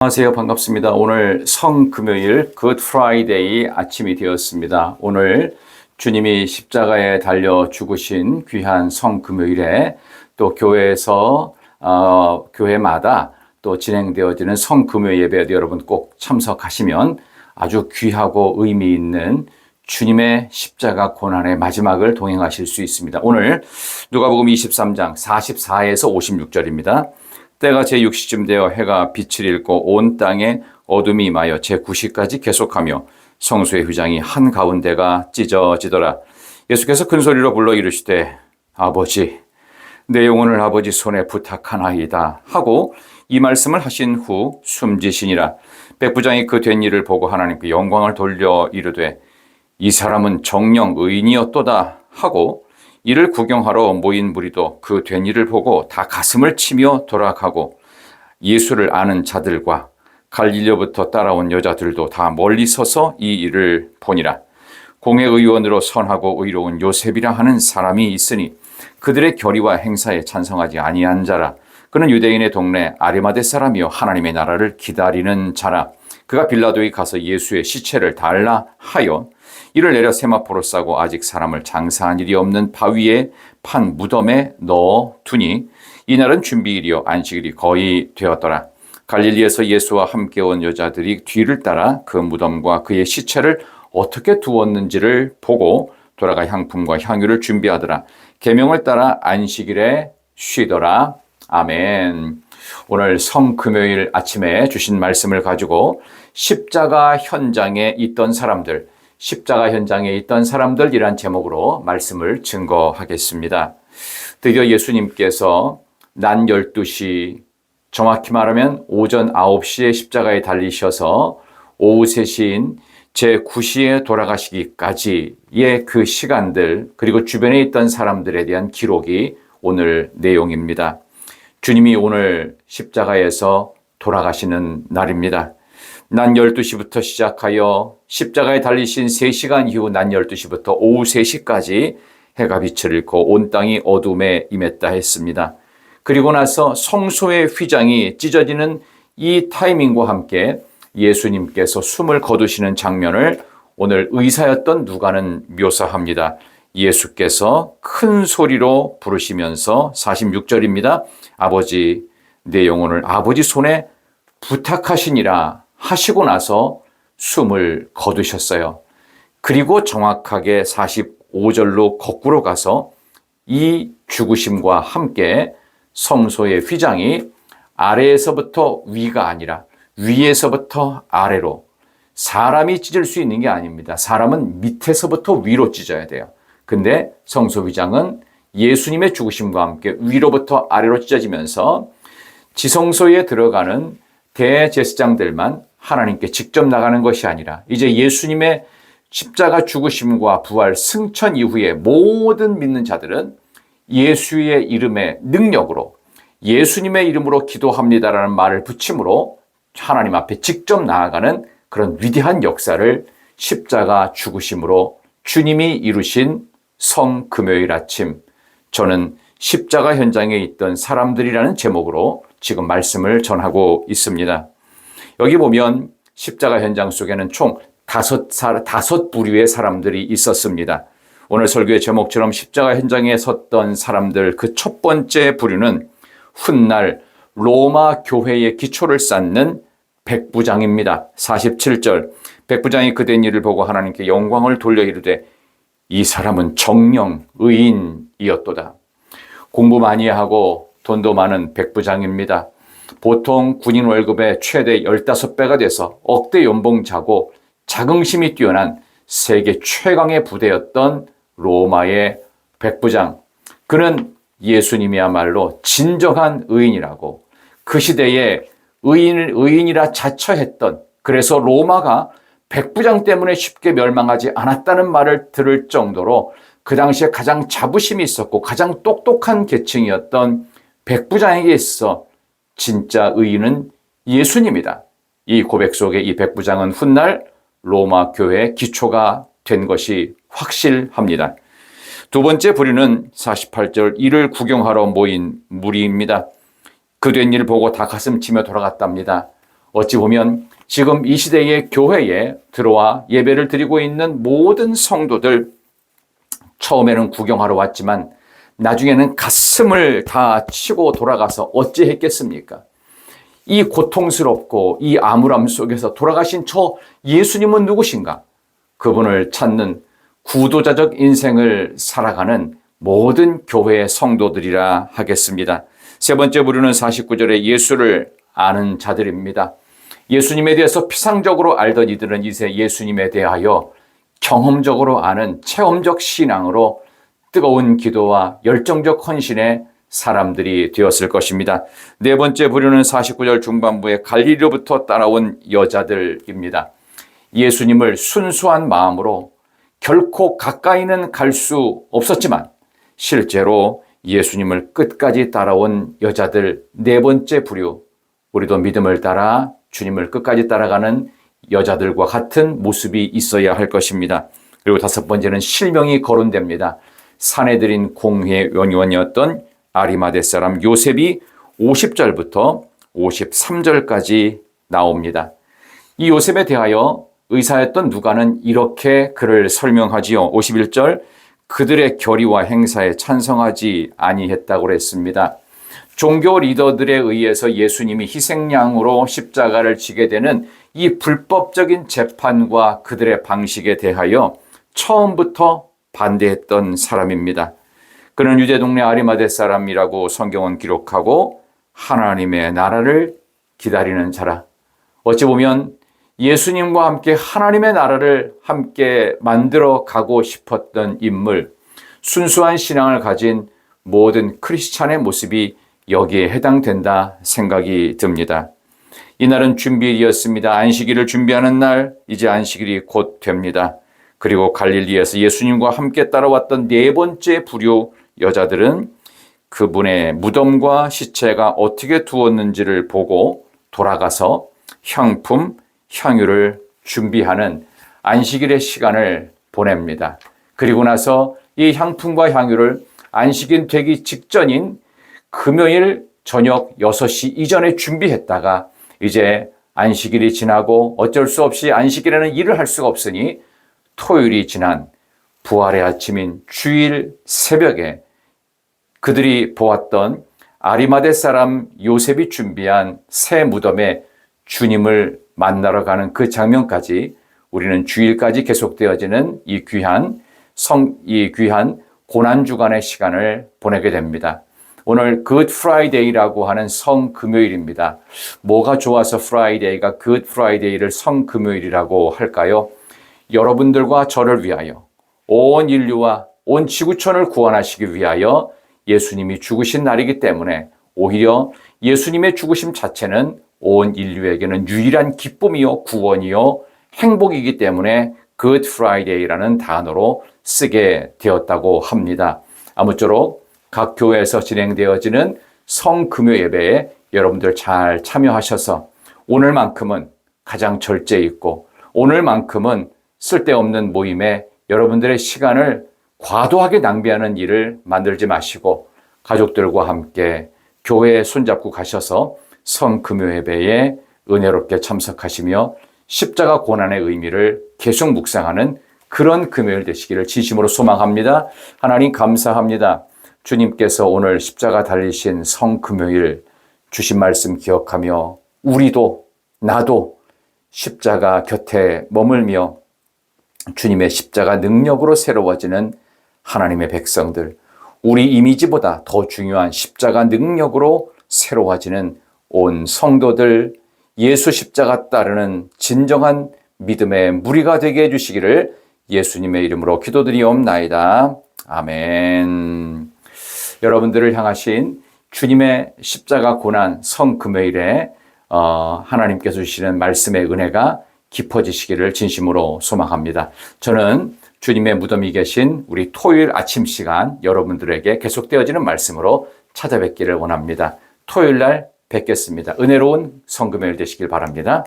안녕하세요. 반갑습니다. 오늘 성금요일 굿 프라이데이 아침이 되었습니다. 오늘 주님이 십자가에 달려 죽으신 귀한 성금요일에 또 교회에서 교회마다 또 진행되어지는 성금요 예배에도 여러분 꼭 참석하시면 아주 귀하고 의미 있는 주님의 십자가 고난의 마지막을 동행하실 수 있습니다. 오늘 누가복음 23장 44에서 56절입니다. 때가 제6시쯤 되어 해가 빛을 잃고 온 땅에 어둠이 임하여 제9시까지 계속하며 성소의 휘장이 한가운데가 찢어지더라. 예수께서 큰 소리로 불러 이르시되 아버지 내 영혼을 아버지 손에 부탁하나이다 하고 이 말씀을 하신 후 숨지시니라. 백부장이 그 된 일을 보고 하나님께 영광을 돌려 이르되 이 사람은 정령 의인이었도다 하고 이를 구경하러 모인 무리도 그 된 일을 보고 다 가슴을 치며 돌아가고 예수를 아는 자들과 갈릴리로부터 따라온 여자들도 다 멀리 서서 이 일을 보니라. 공회의원으로 선하고 의로운 요셉이라 하는 사람이 있으니 그들의 결의와 행사에 찬성하지 아니한 자라. 그는 유대인의 동네 아리마대 사람이요 하나님의 나라를 기다리는 자라. 그가 빌라도에 가서 예수의 시체를 달라 하여 이를 내려 세마포로 싸고 아직 사람을 장사한 일이 없는 바위에 판 무덤에 넣어 두니 이날은 준비일이요 안식일이 거의 되었더라. 갈릴리에서 예수와 함께 온 여자들이 뒤를 따라 그 무덤과 그의 시체를 어떻게 두었는지를 보고 돌아가 향품과 향유를 준비하더라. 계명을 따라 안식일에 쉬더라. 아멘. 오늘 성금요일 아침에 주신 말씀을 가지고 십자가 현장에 있던 사람들이란 제목으로 말씀을 증거하겠습니다. 드디어 예수님께서 낮 12시, 정확히 말하면 오전 9시에 십자가에 달리셔서 오후 3시인 제9시에 돌아가시기까지의 그 시간들, 그리고 주변에 있던 사람들에 대한 기록이 오늘 내용입니다. 주님이 오늘 십자가에서 돌아가시는 날입니다. 낮 12시부터 시작하여 십자가에 달리신 3시간 이후 낮 12시부터 오후 3시까지 해가 빛을 잃고 온 땅이 어둠에 임했다 했습니다. 그리고 나서 성소의 휘장이 찢어지는 이 타이밍과 함께 예수님께서 숨을 거두시는 장면을 오늘 의사였던 누가는 묘사합니다. 예수께서 큰 소리로 부르시면서 46절입니다. 아버지 내 영혼을 아버지 손에 부탁하시니라 하시고 나서 숨을 거두셨어요. 그리고 정확하게 45절로 거꾸로 가서 이 죽으심과 함께 성소의 휘장이 아래에서부터 위가 아니라 위에서부터 아래로, 사람이 찢을 수 있는 게 아닙니다. 사람은 밑에서부터 위로 찢어야 돼요. 근데 성소 휘장은 예수님의 죽으심과 함께 위로부터 아래로 찢어지면서 지성소에 들어가는 대제사장들만 하나님께 직접 나가는 것이 아니라 이제 예수님의 십자가 죽으심과 부활 승천 이후에 모든 믿는 자들은 예수의 이름의 능력으로 예수님의 이름으로 기도합니다라는 말을 붙임으로 하나님 앞에 직접 나아가는 그런 위대한 역사를 십자가 죽으심으로 주님이 이루신 성금요일 아침, 저는 십자가 현장에 있던 사람들이라는 제목으로 지금 말씀을 전하고 있습니다. 여기 보면 십자가 현장 속에는 총 다섯 부류의 사람들이 있었습니다. 오늘 설교의 제목처럼 십자가 현장에 섰던 사람들, 그 첫 번째 부류는 훗날 로마 교회의 기초를 쌓는 백부장입니다. 47절, 백부장이 그된 일을 보고 하나님께 영광을 돌려 이르되 이 사람은 정령 의인이었도다. 공부 많이 하고 돈도 많은 백부장입니다. 보통 군인 월급의 최대 15배가 돼서 억대 연봉 자고 자긍심이 뛰어난 세계 최강의 부대였던 로마의 백부장. 그는 예수님이야말로 진정한 의인이라고, 그 시대에 의인이라 자처했던, 그래서 로마가 백부장 때문에 쉽게 멸망하지 않았다는 말을 들을 정도로 그 당시에 가장 자부심이 있었고 가장 똑똑한 계층이었던 백부장에게 있어 진짜 의인은 예수님이다. 이 고백 속에 이 백부장은 훗날 로마 교회의 기초가 된 것이 확실합니다. 두 번째 부류는 48절, 이를 구경하러 모인 무리입니다. 그 된 일 보고 다 가슴치며 돌아갔답니다. 어찌 보면 지금 이 시대의 교회에 들어와 예배를 드리고 있는 모든 성도들, 처음에는 구경하러 왔지만 나중에는 가슴을 다 치고 돌아가서 어찌했겠습니까? 이 고통스럽고 이 암울함 속에서 돌아가신 저 예수님은 누구신가? 그분을 찾는 구도자적 인생을 살아가는 모든 교회의 성도들이라 하겠습니다. 세 번째 부류는 49절에 예수를 아는 자들입니다. 예수님에 대해서 피상적으로 알던 이들은 이제 예수님에 대하여 경험적으로 아는 체험적 신앙으로 뜨거운 기도와 열정적 헌신의 사람들이 되었을 것입니다. 네 번째 부류는 49절 중반부에 갈릴리로부터 따라온 여자들입니다. 예수님을 순수한 마음으로 결코 가까이는 갈 수 없었지만 실제로 예수님을 끝까지 따라온 여자들, 네 번째 부류, 우리도 믿음을 따라 주님을 끝까지 따라가는 여자들과 같은 모습이 있어야 할 것입니다. 그리고 다섯 번째는 실명이 거론됩니다. 사내들인 공회 원원이었던 아리마대 사람 요셉이 50절부터 53절까지 나옵니다. 이 요셉에 대하여 의사였던 누가는 이렇게 그를 설명하지요. 51절, 그들의 결의와 행사에 찬성하지 아니했다고 했습니다. 종교 리더들에 의해서 예수님이 희생양으로 십자가를 지게 되는 이 불법적인 재판과 그들의 방식에 대하여 처음부터 반대했던 사람입니다. 그는 유대 동네 아리마대 사람이라고 성경은 기록하고 하나님의 나라를 기다리는 자라. 어찌 보면 예수님과 함께 하나님의 나라를 함께 만들어 가고 싶었던 인물, 순수한 신앙을 가진 모든 크리스찬의 모습이 여기에 해당된다 생각이 듭니다. 이날은 준비일이었습니다. 안식일을 준비하는 날, 이제 안식일이 곧 됩니다. 그리고 갈릴리에서 예수님과 함께 따라왔던 네 번째 부류 여자들은 그분의 무덤과 시체가 어떻게 두었는지를 보고 돌아가서 향품, 향유를 준비하는 안식일의 시간을 보냅니다. 그리고 나서 이 향품과 향유를 안식일 되기 직전인 금요일 저녁 6시 이전에 준비했다가 이제 안식일이 지나고 어쩔 수 없이 안식일에는 일을 할 수가 없으니 토요일이 지난 부활의 아침인 주일 새벽에 그들이 보았던 아리마대 사람 요셉이 준비한 새 무덤에 주님을 만나러 가는 그 장면까지 우리는 주일까지 계속되어지는 이 귀한 고난주간의 시간을 보내게 됩니다. 오늘 굿 프라이데이라고 하는 성금요일입니다. 뭐가 좋아서 프라이데이가 굿 프라이데이를 성금요일이라고 할까요? 여러분들과 저를 위하여 온 인류와 온 지구촌을 구원하시기 위하여 예수님이 죽으신 날이기 때문에 오히려 예수님의 죽으심 자체는 온 인류에게는 유일한 기쁨이요 구원이요 행복이기 때문에 굿 프라이데이라는 단어로 쓰게 되었다고 합니다. 아무쪼록 각 교회에서 진행되어지는 성금요 예배에 여러분들 잘 참여하셔서 오늘만큼은 가장 절제 있고 오늘만큼은 쓸데없는 모임에 여러분들의 시간을 과도하게 낭비하는 일을 만들지 마시고 가족들과 함께 교회에 손잡고 가셔서 성금요 예배에 은혜롭게 참석하시며 십자가 고난의 의미를 계속 묵상하는 그런 금요일 되시기를 진심으로 소망합니다. 하나님 감사합니다. 주님께서 오늘 십자가 달리신 성금요일 주신 말씀 기억하며 우리도 나도 십자가 곁에 머물며 주님의 십자가 능력으로 새로워지는 하나님의 백성들, 우리 이미지보다 더 중요한 십자가 능력으로 새로워지는 온 성도들, 예수 십자가 따르는 진정한 믿음의 무리가 되게 해주시기를 예수님의 이름으로 기도드리옵나이다. 아멘. 여러분들을 향하신 주님의 십자가 고난 성금요일에 하나님께서 주시는 말씀의 은혜가 깊어지시기를 진심으로 소망합니다. 저는 주님의 무덤이 계신 우리 토요일 아침 시간 여러분들에게 계속되어지는 말씀으로 찾아뵙기를 원합니다. 토요일 날 뵙겠습니다. 은혜로운 성금요일 되시길 바랍니다.